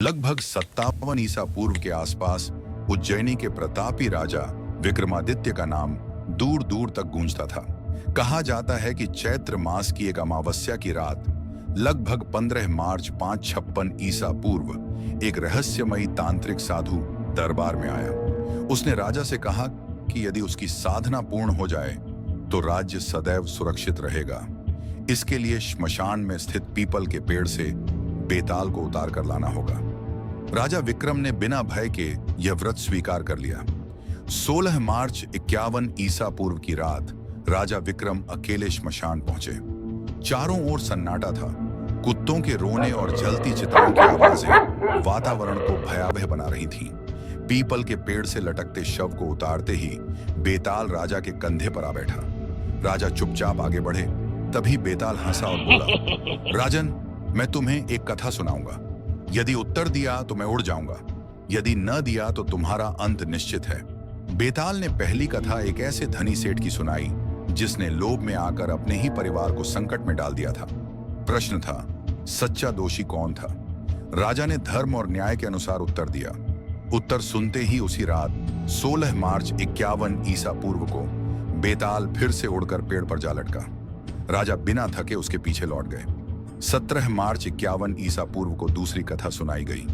लगभग 57 ईसा पूर्व के आसपास उज्जैनी के प्रतापी राजा विक्रमादित्य का नाम दूर दूर तक गूंजता था। कहा जाता है कि चैत्र मास की एक अमावस्या की रात लगभग 15 मार्च 556 ईसा पूर्व एक रहस्यमयी तांत्रिक साधु दरबार में आया। उसने राजा से कहा कि यदि उसकी साधना पूर्ण हो जाए तो राज्य सदैव सुरक्षित रहेगा। इसके लिए श्मशान में स्थित पीपल के पेड़ से बेताल को उतार कर लाना होगा। राजा विक्रम ने बिना भय के यह व्रत स्वीकार कर लिया। 16 मार्च 51 ईसा पूर्व की रात राजा विक्रम अकेले श्मशान पहुंचे। चारों ओर सन्नाटा था। कुत्तों के रोने और जलती चिताओं की आवाजें वातावरण को भयावह बना रही थीं। पीपल के पेड़ से लटकते शव को उतारते ही बेताल राजा के कंधे पर आ बैठा। राजा चुपचाप आगे बढ़े। तभी बेताल हंसा और बोला, राजन, मैं तुम्हें एक कथा सुनाऊंगा। यदि उत्तर दिया तो मैं उड़ जाऊंगा, यदि न दिया तो तुम्हारा अंत निश्चित है। बेताल ने पहली कथा एक ऐसे धनी सेठ की सुनाई जिसने लोभ में आकर अपने ही परिवार को संकट में डाल दिया था। प्रश्न था, सच्चा दोषी कौन था? राजा ने धर्म और न्याय के अनुसार उत्तर दिया। उत्तर सुनते ही उसी रात 16 मार्च 51 ईसा पूर्व को बेताल फिर से उड़कर पेड़ पर जा लटका। राजा बिना थके उसके पीछे लौट गए। 17 मार्च 51 ईसा पूर्व को दूसरी कथा सुनाई गई।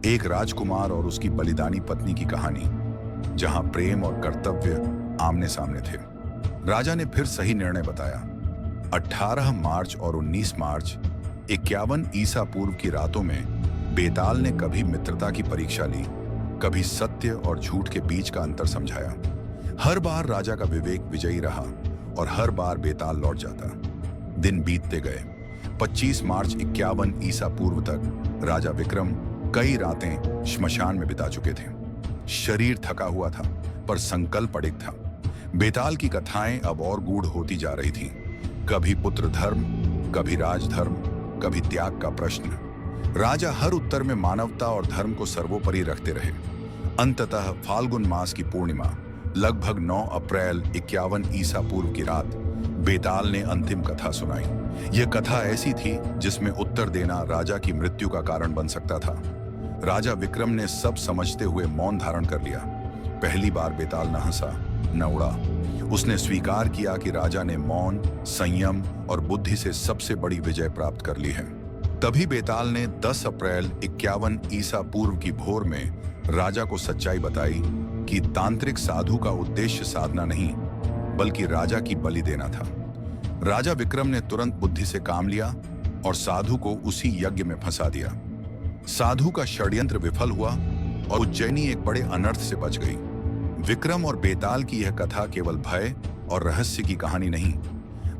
एक राजकुमार और उसकी बलिदानी पत्नी की कहानी, जहां प्रेम और कर्तव्य आमने सामने थे। राजा ने फिर सही निर्णय बताया। 18 मार्च और 19 मार्च 51 ईसा पूर्व की रातों में बेताल ने कभी मित्रता की परीक्षा ली, कभी सत्य और झूठ के बीच का अंतर समझाया। हर बार राजा का विवेक विजयी रहा और हर बार बेताल लौट जाता। दिन बीतते गए। 25 मार्च 51 ईसा पूर्व तक राजा विक्रम कई रातें श्मशान में बिता चुके थे। शरीर थका हुआ था पर संकल्प अडिग था। बेताल की कथाएं अब और गूढ़ होती जा रही थीं। कभी पुत्र धर्म, कभी राजधर्म, कभी त्याग का प्रश्न। राजा हर उत्तर में मानवता और धर्म को सर्वोपरि रखते रहे। अंततः फाल्गुन मास की पूर्णिमा लगभग 9 अप्रैल 51 ईसा पूर्व की रात बेताल ने अंतिम कथा सुनाई। यह कथा ऐसी थी जिसमें उत्तर देना राजा की मृत्यु का कारण बन सकता था। राजा विक्रम ने सब समझते हुए मौन धारण कर लिया। पहली बार बेताल न हंसा, न उड़ा। उसने स्वीकार किया कि राजा ने मौन, संयम और बुद्धि से सबसे बड़ी विजय प्राप्त कर ली है। तभी बेताल ने 10 अप्रैल 51 ईसा पूर्व की भोर में राजा को सच्चाई बताई कि तांत्रिक साधु का उद्देश्य साधना नहीं, बल्कि राजा की बलि देना था। राजा विक्रम ने तुरंत बुद्धि से काम लिया और साधु को उसी यज्ञ में फंसा दिया। साधु का षड्यंत्र विफल हुआ और उज्जैनी एक बड़े अनर्थ से बच गई। विक्रम और बेताल की यह कथा केवल भय और रहस्य की कहानी नहीं,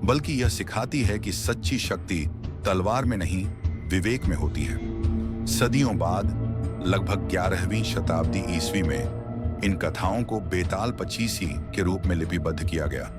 बल्कि यह सिखाती है कि सच्ची शक्ति तलवार में नहीं, विवेक में होती है। सदियों बाद लगभग 11वीं शताब्दी ईस्वी में इन कथाओं को बेताल पचीसी के रूप में लिपिबद्ध किया गया।